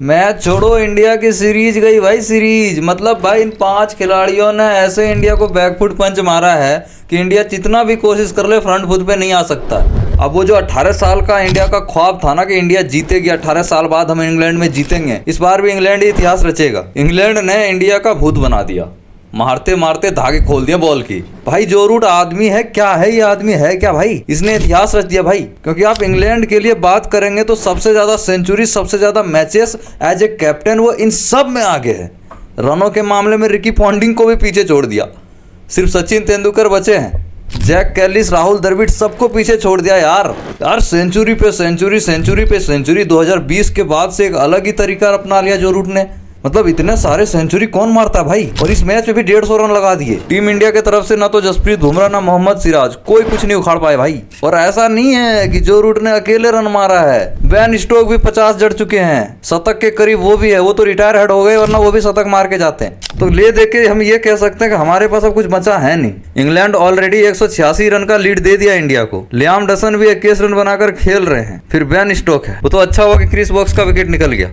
Match छोड़ो, India की series गई भाई, सीरीज। मतलब भाई इन 5 खिलाड़ियों ने ऐसे इंडिया को बैकफुट पंच मारा है कि इंडिया जितना भी कोशिश कर ले फ्रंट फुट पे नहीं आ सकता। अब वो जो 18 साल का इंडिया का ख्वाब था ना कि इंडिया जीतेगी, 18 साल बाद हम इंग्लैंड में जीतेंगे, इस बार भी इंग्लैंड ही इतिहास रचेगा। इंग्लैंड ने इंडिया का भूत बना दिया, मारते मारते धागे खोल दिया बॉल की। भाई जो रूट आदमी है क्या है, ये आदमी है क्या भाई, इसने इतिहास रच दिया भाई। क्योंकि आप इंग्लैंड के लिए बात करेंगे तो सबसे ज्यादा सेंचुरी, सबसे ज्यादा मैचेस एज ए कैप्टन वो इन सब में आगे है। रनों के मामले में रिकी पॉन्टिंग को भी पीछे छोड़ दिया, सिर्फ सचिन तेंदुलकर बचे हैं। जैक कैलिस, राहुल द्रविड़ सबको पीछे छोड़ दिया यार सेंचुरी पे सेंचुरी, सेंचुरी पे सेंचुरी। 2020 के बाद से एक अलग ही तरीका अपना लिया जो रूट ने। मतलब इतने सारे सेंचुरी कौन मारता है भाई। और इस मैच में भी 150 रन लगा दिए। टीम इंडिया की तरफ से ना तो जसप्रीत बुमराह ना मोहम्मद सिराज, कोई कुछ नहीं उखाड़ पाए भाई। और ऐसा नहीं है कि जो रूट ने अकेले रन मारा है, बेन स्टोक भी 50 जड़ चुके हैं, शतक के करीब वो भी है। वो तो रिटायर हेड हो गए, वरना वो भी शतक मार के जाते हैं। तो ले देख के हम ये कह सकते हैं कि हमारे पास अब कुछ बचा है नहीं। इंग्लैंड ऑलरेडी 186 रन का लीड दे दिया इंडिया को। लियाम डसन भी 21 रन बनाकर खेल रहे हैं। फिर बेन स्टोक है, वो तो अच्छा हुआ कि क्रिस वोक्स का विकेट निकल गया,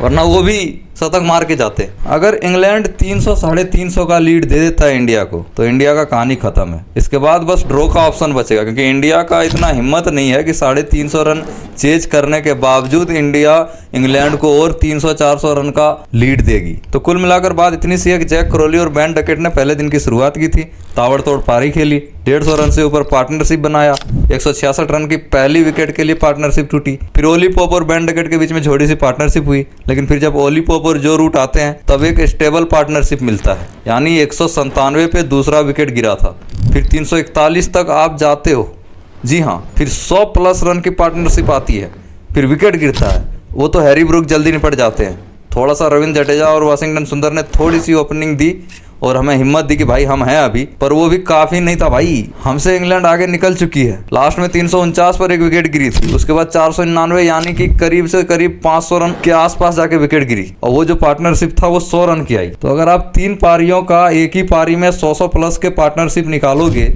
वरना वो भी शतक मार के जाते। अगर इंग्लैंड 300 साढ़े 300 का लीड दे देता है इंडिया को, तो इंडिया का कहानी खत्म है। इसके बाद बस ड्रॉ का ऑप्शन बचेगा, क्योंकि इंडिया का इतना हिम्मत नहीं है कि 350 रन चेज करने के बावजूद इंडिया इंग्लैंड को और 300-400 रन का लीड देगी। तो कुल मिलाकर बात इतनी सी है कि जैक क्रोली और बेन डकेट ने पहले दिन की शुरुआत की थी, ताबड़तोड़ पारी खेली, 150 रन से ऊपर पार्टनरशिप बनाया, 166 रन की पहली विकेट के लिए पार्टनरशिप टूटी। फिर ओली पोप और बेन डकेट के बीच में छोटी सी पार्टनरशिप हुई, लेकिन फिर जब ओली पोप और जो रूट आते हैं तब एक स्टेबल पार्टनरशिप मिलता है। यानी 197 पे दूसरा विकेट गिरा था, फिर 341 तक आप जाते हो, जी हाँ, फिर 100 प्लस रन की पार्टनरशिप आती है, फिर विकेट गिरता है। वो तो हैरी ब्रूक जल्दी निपट जाते हैं। थोड़ा सा रविंद्र जडेजा और वाशिंगटन सुंदर ने थोड़ी सी ओपनिंग दी और हमें हिम्मत दी कि भाई हम हैं अभी, पर वो भी काफी नहीं था भाई। हमसे इंग्लैंड आगे निकल चुकी है। लास्ट में 349 पर एक विकेट गिरी थी, उसके बाद 499 यानी कि करीब से करीब 500 रन के आसपास जाके विकेट गिरी, और वो जो पार्टनरशिप था वो 100 रन की आई। तो अगर आप 3 पारियों का एक ही पारी में 100 प्लस के पार्टनरशिप निकालोगे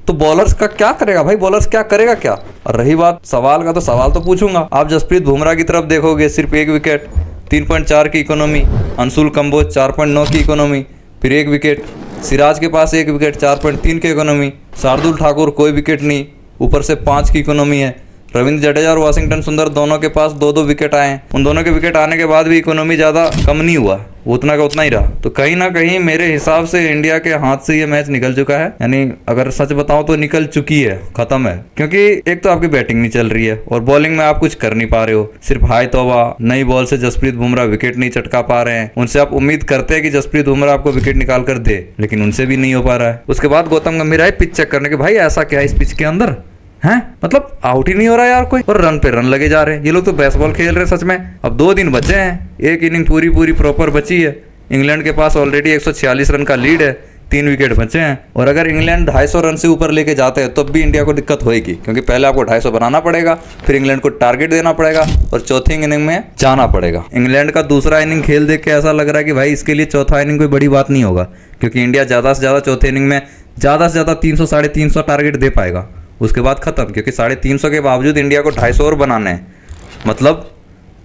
तो बॉलर्स का क्या करेगा भाई, बॉलर्स क्या करेगा क्या। और रही बात सवाल का, तो सवाल तो पूछूंगा। आप जसप्रीत बुमराह की तरफ देखोगे, सिर्फ एक विकेट, 3.4 की इकोनॉमी। अंशुल कंबोज 4.9 की इकोनॉमी, फिर एक विकेट। सिराज के पास एक विकेट, 4.3 की इकोनॉमी। शार्दुल ठाकुर कोई विकेट नहीं, ऊपर से 5 की इकोनॉमी है। रविंद्र जडेजा और वाशिंगटन सुंदर दोनों के पास 2-2 विकेट आए हैं। उन दोनों के विकेट आने के बाद भी इकोनॉमी ज़्यादा कम नहीं हुआ, उतना का उतना ही रहा। तो कहीं ना कहीं मेरे हिसाब से इंडिया के हाथ से ये मैच निकल चुका है। यानी अगर सच बताऊं तो निकल चुकी है, खत्म है। क्योंकि एक तो आपकी बैटिंग नहीं चल रही है और बॉलिंग में आप कुछ कर नहीं पा रहे हो। सिर्फ हाय तौबा, नई बॉल से जसप्रीत बुमराह विकेट नहीं चटका पा रहे हैं। उनसे आप उम्मीद करते हैं कि जसप्रीत बुमराह आपको विकेट निकाल कर दे, लेकिन उनसे भी नहीं हो पा रहा है। उसके बाद गौतम गंभीर आए पिच चेक करने के, भाई ऐसा क्या है इस पिच के अंदर हैं, मतलब आउट ही नहीं हो रहा यार कोई, और रन पे रन लगे जा रहे हैं। ये लोग तो बेसबॉल खेल रहे हैं सच में। अब 2 दिन बचे हैं, एक इनिंग पूरी प्रॉपर बची है। इंग्लैंड के पास ऑलरेडी 146 रन का लीड है, 3 विकेट बचे हैं। और अगर इंग्लैंड 250 रन से ऊपर लेके जाते हैं तब भी इंडिया को दिक्कत होगी, क्योंकि पहले आपको 250 बनाना पड़ेगा, फिर इंग्लैंड को टारगेट देना पड़ेगा और चौथी इनिंग में जाना पड़ेगा। इंग्लैंड का दूसरा इनिंग खेल देख के ऐसा लग रहा है कि भाई इसके लिए चौथा इनिंग कोई बड़ी बात नहीं होगा, क्योंकि इंडिया ज़्यादा से ज़्यादा चौथे इनिंग में ज़्यादा से ज़्यादा 300 साढ़े 300 टारगेट दे पाएगा। उसके बाद खत्म, क्योंकि 350 के बावजूद इंडिया को 250 और बनाने हैं, मतलब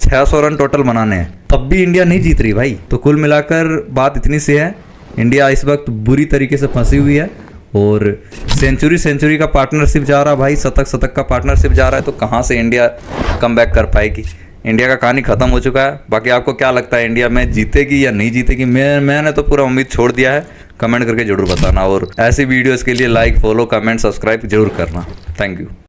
600 रन टोटल बनाने हैं, तब भी इंडिया नहीं जीत रही भाई। तो कुल मिलाकर बात इतनी सी है, इंडिया इस वक्त बुरी तरीके से फंसी हुई है। और सेंचुरी का पार्टनरशिप जा रहा भाई, शतक का पार्टनरशिप जा रहा है, तो कहाँ से इंडिया कम बैक कर पाएगी। इंडिया का कहानी खत्म हो चुका है। बाकी आपको क्या लगता है, इंडिया में जीतेगी या नहीं जीतेगी? मैंने तो पूरा उम्मीद छोड़ दिया है। कमेंट करके जरूर बताना, और ऐसी वीडियोस के लिए लाइक, फॉलो, कमेंट, सब्सक्राइब जरूर करना। Thank you.